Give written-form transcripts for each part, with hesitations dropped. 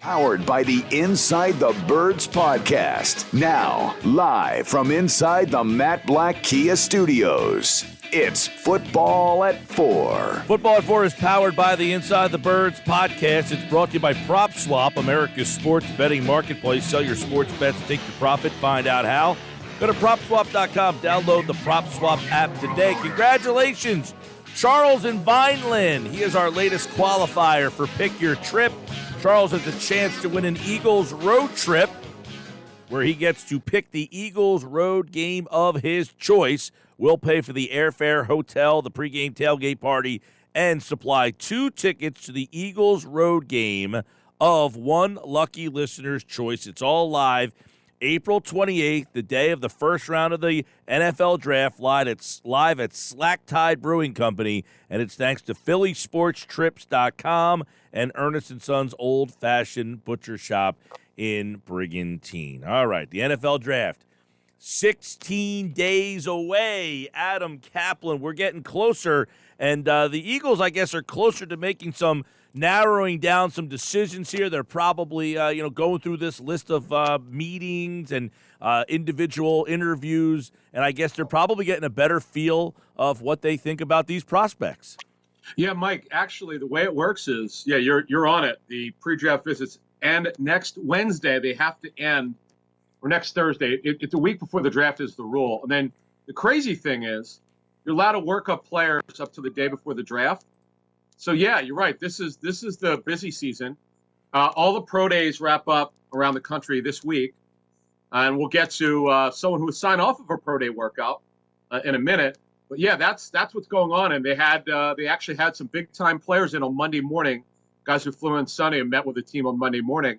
Powered by the Inside the Birds podcast. Now, live from inside the Matt Black Kia Studios, it's Football at 4. Football at 4 is powered by the Inside the Birds podcast. It's brought to you by PropSwap, America's sports betting marketplace. Sell your sports bets, take your profit, find out how. Go to PropSwap.com, download the PropSwap app today. Congratulations, Charles in Vineland. He is our latest qualifier for Pick Your Trip. Charles has a chance to win an Eagles road trip where he gets to pick the Eagles road game of his choice. We'll pay for the airfare, hotel, the pregame tailgate party, and supply 2 tickets to the Eagles road game of one lucky listener's choice. It's all live. April 28th, the day of the first round of the NFL Draft, live at Slack Tide Brewing Company, and it's thanks to PhillySportsTrips.com and Ernest & Sons Old Fashioned Butcher Shop in Brigantine. All right, the NFL Draft, 16 days away. Adam Caplan, we're getting closer, and the Eagles, I guess, are closer to making some narrowing down some decisions here. They're probably, going through this list of meetings and individual interviews, and I guess they're probably getting a better feel of what they think about these prospects. Yeah, Mike, actually, the way it works is, you're on it. The pre-draft visits end next Wednesday. They have to end, or next Thursday. It's a week before the draft is the rule. And then the crazy thing is you're allowed to work up players up to the day before the draft. So, yeah, you're right. This is the busy season. All the pro days wrap up around the country this week. And we'll get to someone who would sign off of a pro day workout in a minute. But, yeah, that's what's going on. And they actually had some big-time players in on Monday morning, guys who flew in Sunday and met with the team on Monday morning.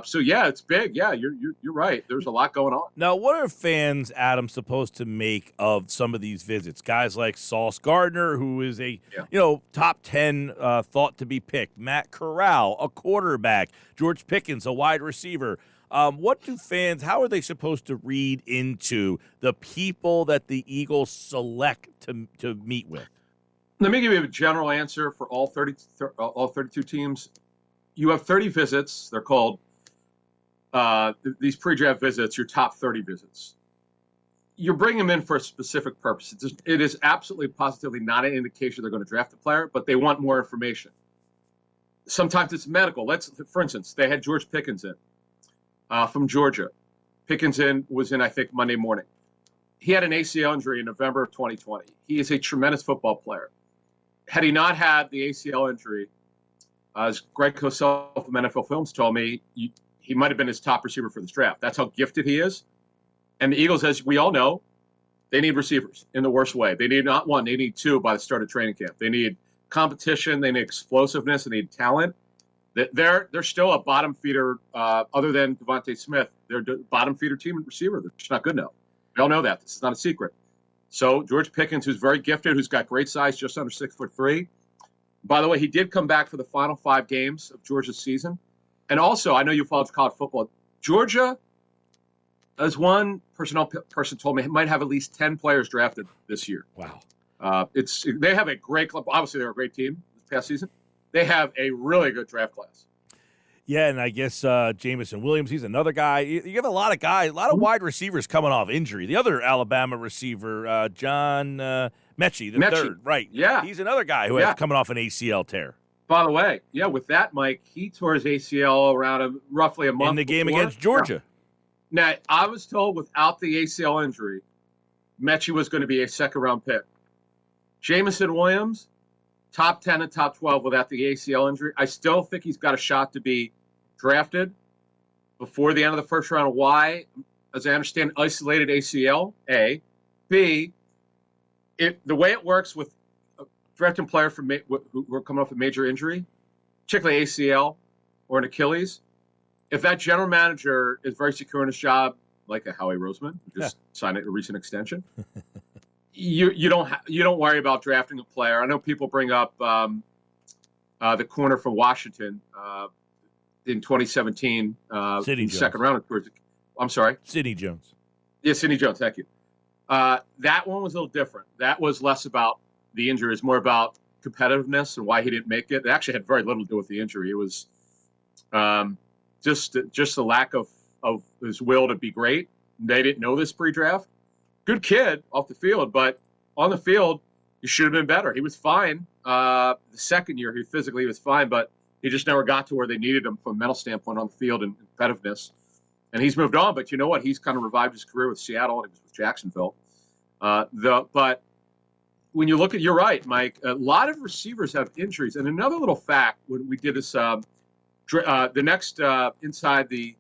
So, yeah, it's big. Yeah, you're right. There's a lot going on. Now, what are fans, Adam, supposed to make of some of these visits? Guys like Sauce Gardner, who is a top 10 thought to be picked. Matt Corral, a quarterback. George Pickens, a wide receiver. What do fans, how are they supposed to read into the people that the Eagles select to meet with? Let me give you a general answer for all 32 teams. You have 30 visits. They're called these pre-draft visits, your top 30 visits. You're bringing them in for a specific purpose. It is absolutely, positively not an indication they're going to draft a player, but they want more information. Sometimes it's medical. For instance, they had George Pickens in from Georgia. Pickens was in, I think, Monday morning. He had an ACL injury in November of 2020. He is a tremendous football player. Had he not had the ACL injury, as Greg Cosell from NFL Films told me, he might have been his top receiver for this draft. That's how gifted he is. And the Eagles, as we all know, they need receivers in the worst way. They need not one, they need 2 by the start of training camp. They need competition, they need explosiveness, they need talent. They're still a bottom feeder, other than Devontae Smith. They're a bottom feeder team and receiver. They're just not good enough. We all know that. This is not a secret. So George Pickens, who's very gifted, who's got great size, just under 6'3". By the way, he did come back for the final 5 games of Georgia's season. And also, I know you followed college football. Georgia, as one person told me, might have at least 10 players drafted this year. Wow. They have a great club. Obviously, they're a great team this past season. They have a really good draft class. Yeah, and I guess Jamison Williams, he's another guy. You have a lot of guys, a lot of wide receivers coming off injury. The other Alabama receiver, John Mechie, the third, right? Yeah. He's another guy who is coming off an ACL tear. By the way, with that, Mike, he tore his ACL around roughly a month in the game before. against Georgia. Now, I was told without the ACL injury, Mechie was going to be a second-round pick. Jamison Williams, top 10 and top 12 without the ACL injury. I still think he's got a shot to be drafted before the end of the first round. Why? As I understand, isolated ACL, A. B, the way it works with drafting player who are coming off a major injury, particularly ACL or an Achilles, if that general manager is very secure in his job, like a Howie Roseman, who just signed a recent extension, you don't worry about drafting a player. I know people bring up the corner from Washington in 2017, in second round. I'm sorry, Sidney Jones. Yeah, Sidney Jones. Thank you. That one was a little different. That was less about the injury. It's more about competitiveness and why he didn't make it. It actually had very little to do with the injury. It was Just the lack of his will to be great. They didn't know this pre-draft. Good kid off the field, but on the field, he should have been better. He was fine. The second year, he physically was fine, but he just never got to where they needed him from a mental standpoint on the field and competitiveness. And he's moved on, but you know what? He's kind of revived his career with Seattle, and he was with Jacksonville. But when you look at, you're right, Mike, a lot of receivers have injuries. And another little fact, when we did this, the next inside the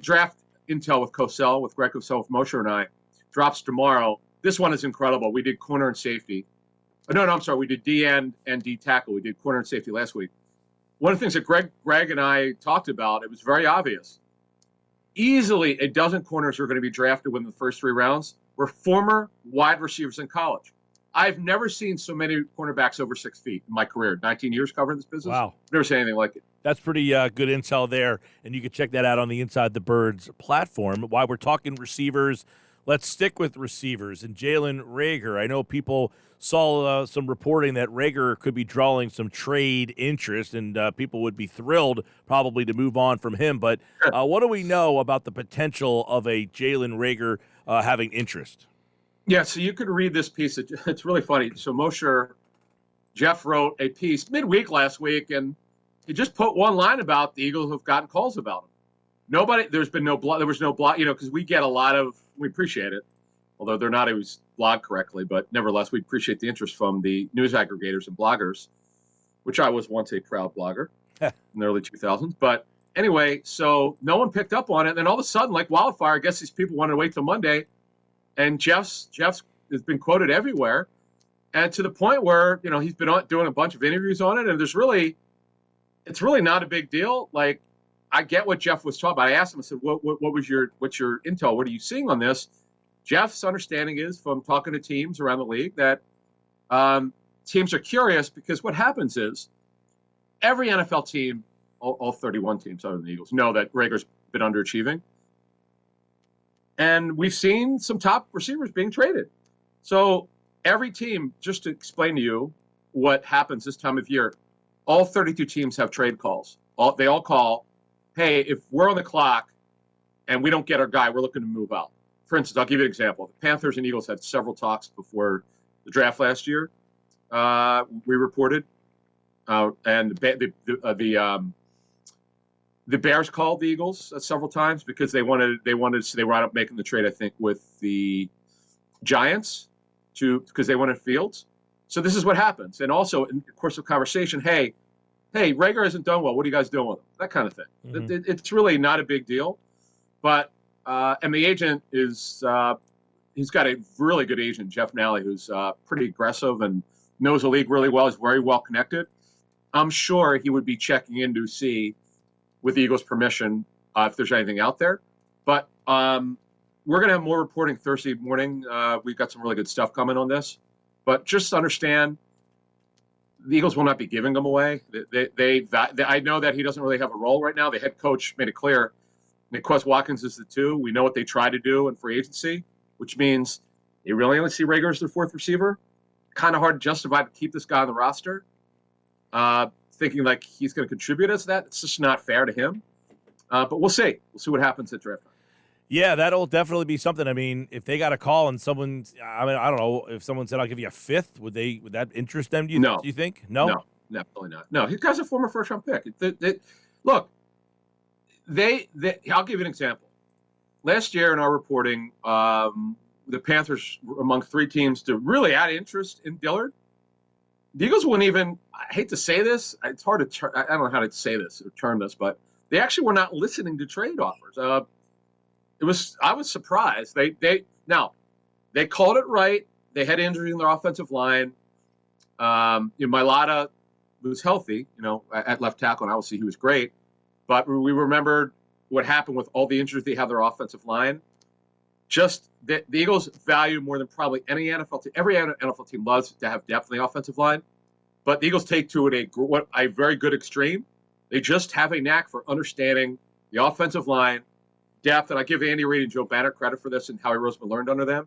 draft intel with Cosell, with Greg Cosell, with Moshe and I, drops tomorrow. This one is incredible. We did corner and safety. No, I'm sorry. We did D and D tackle. We did corner and safety last week. One of the things that Greg and I talked about, it was very obvious. Easily a dozen corners are going to be drafted within the first 3 rounds were former wide receivers in college. I've never seen so many cornerbacks over 6 feet in my career. 19 years covering this business. Wow. Never seen anything like it. That's pretty good intel there, and you can check that out on the Inside the Birds platform. While we're talking receivers, let's stick with receivers. And Jalen Reagor, I know people saw some reporting that Reagor could be drawing some trade interest, and people would be thrilled probably to move on from him. But what do we know about the potential of a Jalen Reagor having interest? Yeah, so you could read this piece. It's really funny. So Jeff wrote a piece midweek last week, and he just put one line about the Eagles have gotten calls about him. There was no blog, because we get a lot of, we appreciate it, although they're not always blogged correctly, but nevertheless, we appreciate the interest from the news aggregators and bloggers, which I was once a proud blogger in the early 2000s. But anyway, so no one picked up on it. And then all of a sudden, like wildfire, I guess these people wanted to wait till Monday. And Jeff's has been quoted everywhere. And to the point where, he's been doing a bunch of interviews on it. And it's really not a big deal. Like, I get what Jeff was talking about. I asked him, I said, what's your intel? What are you seeing on this? Jeff's understanding is, from talking to teams around the league, that teams are curious because what happens is every NFL team, all 31 teams other than the Eagles, know that Reagor's been underachieving. And we've seen some top receivers being traded. So every team, just to explain to you what happens this time of year, all 32 teams have trade calls. They all call, hey, if we're on the clock and we don't get our guy, we're looking to move out. For instance, I'll give you an example. The Panthers and Eagles had several talks before the draft last year. We reported, and the Bears called the Eagles several times because they wound up making the trade, I think, with the Giants because they wanted Fields. So this is what happens. And also, in the course of conversation, hey, Reagor hasn't done well. What are you guys doing with him? That kind of thing. Mm-hmm. It's really not a big deal. But and the agent is he's got a really good agent, Jeff Nally, who's pretty aggressive and knows the league really well. He's very well connected. I'm sure he would be checking in to see, with the Eagles' permission, if there's anything out there. But we're going to have more reporting Thursday morning. We've got some really good stuff coming on this. But just understand, the Eagles will not be giving them away. I know that he doesn't really have a role right now. The head coach made it clear. Niquez Watkins is the 2. We know what they try to do in free agency, which means they really only see Reagor as their 4th receiver. Kind of hard to justify to keep this guy on the roster. Thinking like he's going to contribute as that. It's just not fair to him. But we'll see. We'll see what happens at draft time. Yeah, that'll definitely be something. I mean, if they got a call and I don't know, if someone said I'll give you a 5th, would that interest them? Do you think? No, definitely not. No, he guy's a former first-round pick. Look, I'll give you an example. Last year in our reporting, the Panthers were among 3 teams to really add interest in Dillard. The Eagles wouldn't even, I hate to say this, it's hard to I don't know how to say this or term this, but they actually were not listening to trade offers. I was surprised. They called it right. They had injury in their offensive line. Mailata was healthy, at left tackle, and obviously he was great. But we remembered what happened with all the injuries they had their offensive line. Just the Eagles value more than probably any NFL team. Every NFL team loves to have depth in the offensive line, but the Eagles take to it a very good extreme. They just have a knack for understanding the offensive line depth, and I give Andy Reid and Joe Banner credit for this and Howie Roseman learned under them.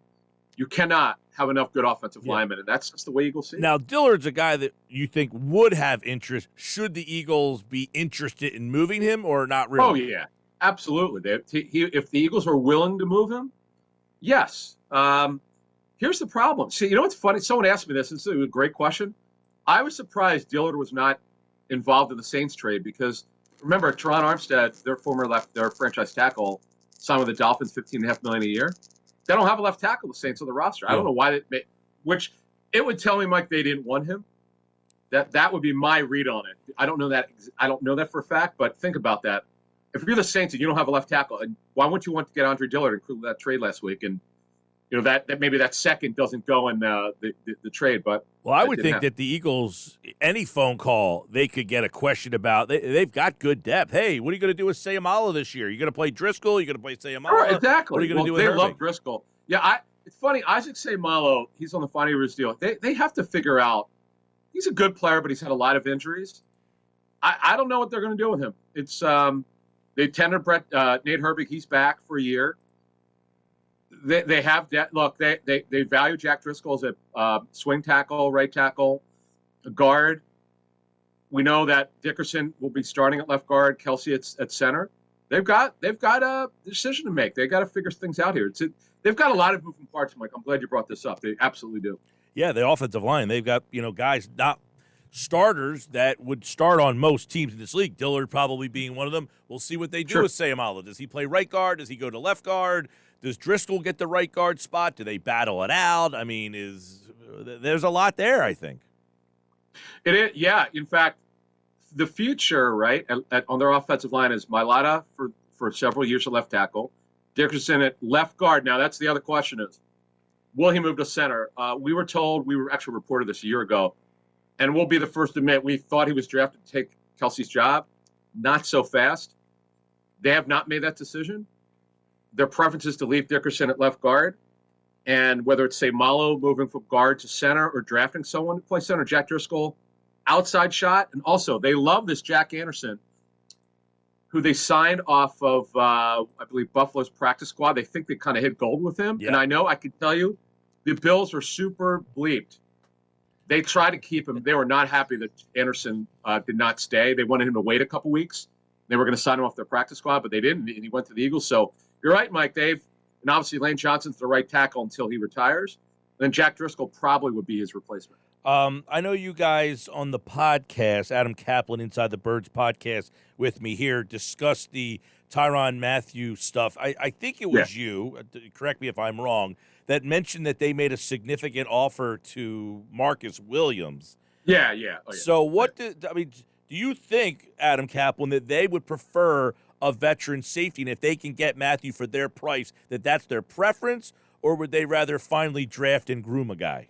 You cannot have enough good offensive linemen, and that's just the way Eagles see it. Now, Dillard's a guy that you think would have interest. Should the Eagles be interested in moving him or not really? Oh, yeah, absolutely. If the Eagles were willing to move him, yes. Here's the problem. See, you know what's funny? Someone asked me this. This is a great question. I was surprised Dillard was not involved in the Saints trade because, remember, Teron Armstead, their franchise tackle, signed with the Dolphins $15.5 million a year. They don't have a left tackle, the Saints on the roster. I don't know why which it would tell me, Mike, they didn't want him. That would be my read on it. I don't know that for a fact, but think about that. If you're the Saints and you don't have a left tackle, and why wouldn't you want to get Andre Dillard and include that trade last week? And that maybe that second doesn't go in the trade, but I would think that the Eagles, any phone call, they could get a question about. They've got good depth. Hey, what are you going to do with Sayamala this year? Are you going to play Driscoll? Are you going to play Sayamala? Right, exactly. What are you going to do with They Herbig? love Driscoll. Yeah, it's funny. Isaac Sayamala, he's on the final year of his deal. They have to figure out. He's a good player, but he's had a lot of injuries. I don't know what they're going to do with him. It's they tendered Nate Herbig. He's back for a year. They have that. Look, they value Jack Driscoll as a swing tackle, right tackle, a guard. We know that Dickerson will be starting at left guard, Kelsey at center. They've got a decision to make. They got to figure things out here. They've got a lot of moving parts, Mike. I'm glad you brought this up. They absolutely do. Yeah, the offensive line. They've got guys not starters that would start on most teams in this league. Dillard probably being one of them. We'll see what they do with Sayamala. Does he play right guard? Does he go to left guard? Does Driscoll get the right guard spot? Do they battle it out? I mean, there's a lot there, I think. It is, yeah. In fact, the future, right, on their offensive line is Mailata for several years at left tackle, Dickerson at left guard. Now, that's the other question is, will he move to center? We were actually reported this a year ago, and we'll be the first to admit we thought he was drafted to take Kelsey's job. Not so fast. They have not made that decision. Their preference is to leave Dickerson at left guard, and whether it's, say, Malo moving from guard to center or drafting someone to play center, Jack Driscoll, outside shot. And also, they love this Jack Anderson, who they signed off of, I believe, Buffalo's practice squad. They think they kind of hit gold with him. Yeah. And I can tell you, the Bills are super bleeped. They tried to keep him. They were not happy that Anderson did not stay. They wanted him to wait a couple weeks. They were going to sign him off their practice squad, but they didn't, and he went to the Eagles. So you're right, Mike, Dave. And obviously Lane Johnson's the right tackle until he retires. Then Jack Driscoll probably would be his replacement. I know you guys on the podcast, Adam Caplan, Inside the Birds podcast, with me here, discussed the Tyrann Mathieu stuff. I think it was you, correct me if I'm wrong, that mentioned that they made a significant offer to Marcus Williams. Yeah. Oh, yeah. So do you think, Adam Caplan, that they would prefer a veteran safety, and if they can get Mathieu for their price, that's their preference, or would they rather finally draft and groom a guy?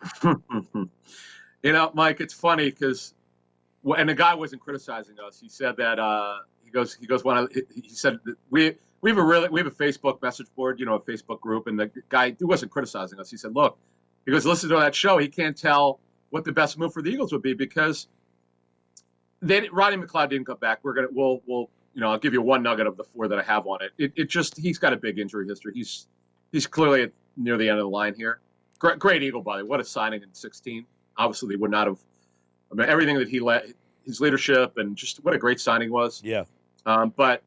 Mike, it's funny because, and the guy wasn't criticizing us. He said that he said that we have a Facebook message board, a Facebook group, and the guy who wasn't criticizing us. He said, look, he goes, listen to that show. He can't tell what the best move for the Eagles would be because Rodney McLeod didn't come back. We'll I'll give you one nugget of the four that I have on it. He's got a big injury history. He's clearly near the end of the line here. Great Eagle, by the way. What a signing in 2016. Obviously, they would not have. Everything that he led, his leadership, and just what a great signing was. Yeah. But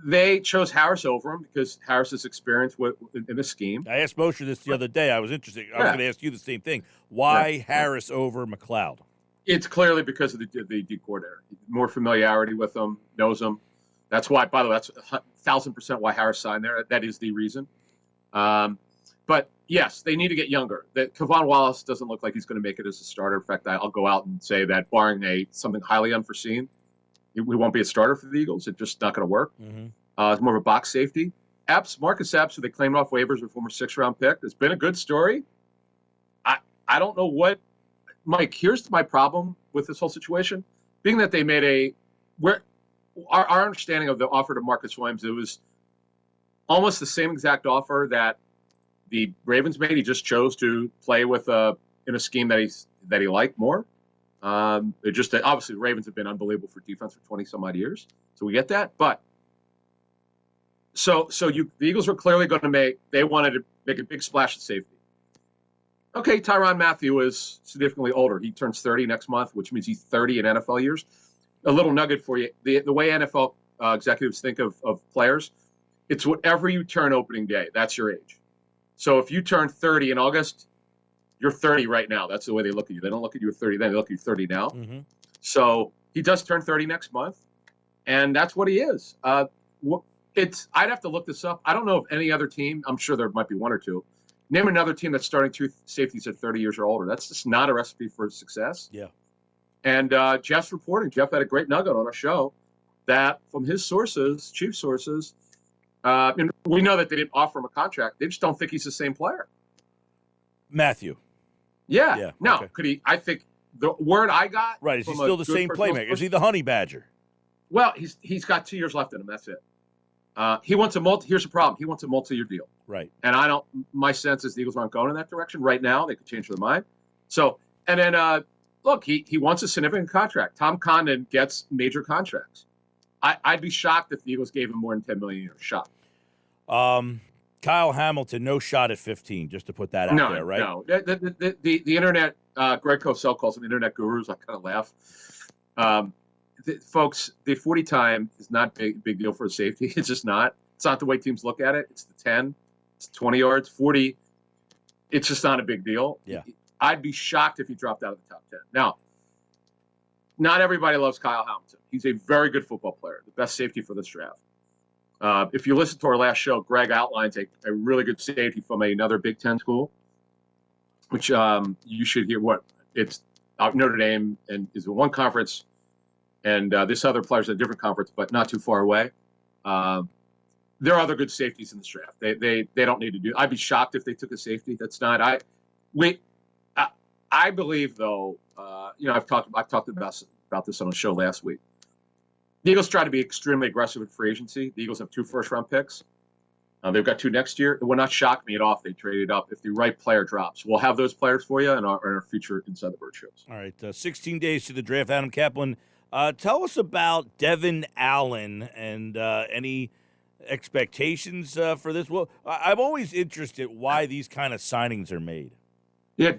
they chose Harris over him because Harris's experience in the scheme. I asked Moshe this the other day. I was interested. I was going to ask you the same thing. Why Harris over McLeod? It's clearly because of the D coordinator. More familiarity with him, knows him. That's why, by the way, that's 1,000% why Harris signed there. That is the reason. But yes, they need to get younger. That Kevon Wallace doesn't look like he's going to make it as a starter. In fact, I'll go out and say that barring something highly unforeseen, we won't be a starter for the Eagles. It's just not going to work. Mm-hmm. It's more of a box safety. Marcus Epps, who they claimed off waivers, a former 6th-round pick, has been a good story. I don't know what. Mike, here's my problem with this whole situation. Being that they made our understanding of the offer to Marcus Williams, it was almost the same exact offer that the Ravens made. He just chose to play with in a scheme that he liked more. Obviously the Ravens have been unbelievable for defense for 20 some odd years, so we get that. But the Eagles were clearly going to they wanted to make a big splash at safety. Okay, Tyrann Mathieu is significantly older. He turns 30 next month, which means he's 30 in NFL years. A little nugget for you. The way NFL executives think of players, it's whatever you turn opening day. That's your age. So if you turn 30 in August, you're 30 right now. That's the way they look at you. They don't look at you at 30 then. They look at you 30 now. Mm-hmm. So he does turn 30 next month, and that's what he is. I'd have to look this up. I don't know of any other team. I'm sure there might be one or two. Name another team that's starting two safeties at 30 years or older. That's just not a recipe for success. Yeah. And Jeff's reporting. Jeff had a great nugget on our show that from his sources, chief sources, and we know that they didn't offer him a contract. They just don't think he's the same player. Mathieu. Yeah. Now, okay. Could he? I think the word I got. Right. Is he still the same playmaker? Is he the honey badger? Well, he's got 2 years left in him. That's it. He wants here's the problem. He wants a multi-year deal. Right. And my sense is the Eagles aren't going in that direction right now. They could change their mind. So, and then, look, he wants a significant contract. Tom Condon gets major contracts. I'd be shocked if the Eagles gave him more than $10 million a year. Shocked. Kyle Hamilton, no shot at 15, just to put that out there, right? No, the internet, Greg Cosell calls them internet gurus. I kind of laugh. Folks, the 40 time is not a big deal for a safety. It's just not. It's not the way teams look at it. It's the 10. It's 20 yards. 40, it's just not a big deal. Yeah. I'd be shocked if he dropped out of the top 10. Now, not everybody loves Kyle Hamilton. He's a very good football player, the best safety for this draft. If you listen to our last show, Greg outlines a really good safety from another Big Ten school, which you should hear what it's Notre Dame and is in one conference, and this other player's in a different conference, but not too far away. There are other good safeties in this draft. They don't need to do. I'd be shocked if they took a safety. That's not. I believe though. I've talked about this on a show last week. The Eagles try to be extremely aggressive in free agency. The Eagles have 2 first-round picks. They've got 2 next year. It would not shock me at all if they traded up if the right player drops. We'll have those players for you in our future Inside the Bird shows. All right, 16 days to the draft. Adam Caplan, tell us about Devin Allen and any expectations for this. Well, I'm always interested why these kind of signings are made. Yeah,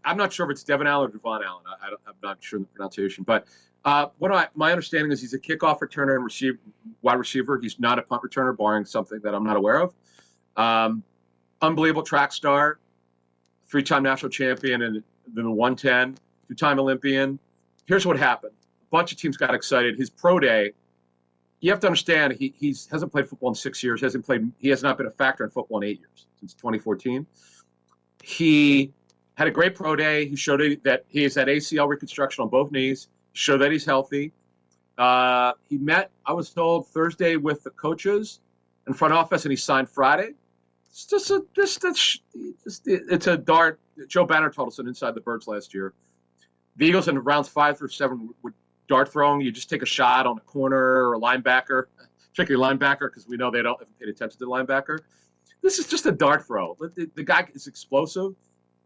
I'm not sure if it's Devin Allen or Devon Allen. I'm not sure the pronunciation, but my understanding is he's a kickoff returner and wide receiver. He's not a punt returner, barring something that I'm not aware of. Unbelievable track star, 3-time national champion in the 110, 2-time Olympian. Here's what happened. A bunch of teams got excited. His pro day, you have to understand, he hasn't played football in 6 years. He has not been a factor in football in 8 years, since 2014. He had a great pro day. He showed that he has had ACL reconstruction on both knees. Showed that he's healthy. He met, I was told, Thursday with the coaches and front office, and he signed Friday. It's a dart. Joe Banner told us on Inside the Birds last year. The Eagles in rounds 5 through 7 with dart throwing. You just take a shot on a corner or a linebacker, particularly linebacker, because we know they haven't paid attention to the linebacker. This is just a dart throw. The guy is explosive.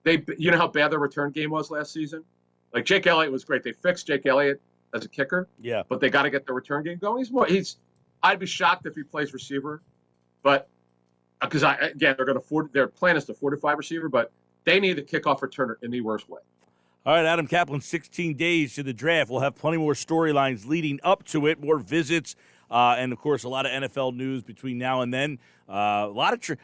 You know how bad their return game was last season? Like Jake Elliott was great. They fixed Jake Elliott as a kicker. Yeah. But they got to get the return game going. I'd be shocked if he plays receiver, but because their plan is to fortify receiver, but they need the kickoff returner in the worst way. All right, Adam Caplan, 16 days to the draft. We'll have plenty more storylines leading up to it, more visits, and, of course, a lot of NFL news between now and then. A lot of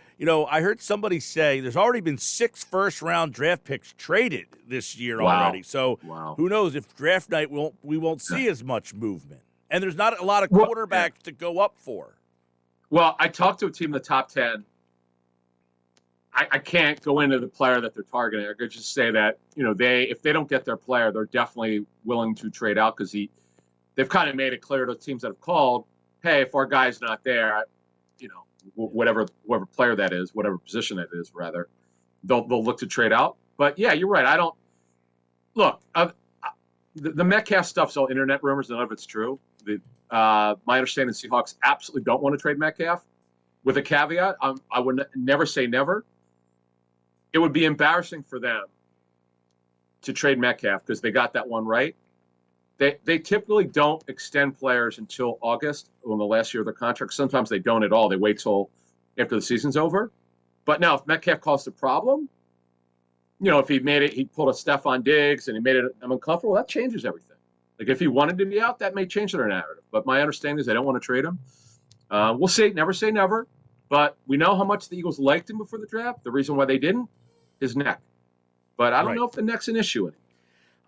I heard somebody say there's already been 6 first-round draft picks traded this year already. So Who knows if draft night we won't see as much movement. And there's not a lot of quarterbacks to go up for. Well, I talked to a team in the top 10. I can't go into the player that they're targeting. I could just say that, if they don't get their player, they're definitely willing to trade out because they've kind of made it clear to teams that have called, hey, if our guy's not there, whatever player that is, whatever position that is, rather, they'll look to trade out. But yeah, you're right. I don't look. The Metcalf stuff's all internet rumors. None of it's true. My understanding is Seahawks absolutely don't want to trade Metcalf. With a caveat, I would never say never. It would be embarrassing for them to trade Metcalf because they got that one right. They typically don't extend players until August, on the last year of their contract. Sometimes they don't at all. They wait till after the season's over. But now, if Metcalf caused a problem, if he pulled a Stephon Diggs and he made it uncomfortable, that changes everything. Like if he wanted to be out, that may change their narrative. But my understanding is they don't want to trade him. We'll see. Never say never. But we know how much the Eagles liked him before the draft. The reason why they didn't, his neck. But I don't know if the neck's an issue anymore.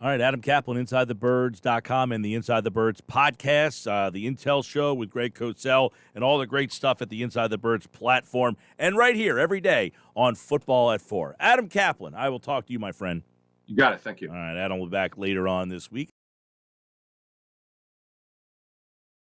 All right, Adam Caplan, InsideTheBirds.com and the Inside the Birds podcast, the Intel Show with Greg Cosell, and all the great stuff at the Inside the Birds platform, and right here every day on Football at 4. Adam Caplan, I will talk to you, my friend. You got it. Thank you. All right, Adam will be back later on this week.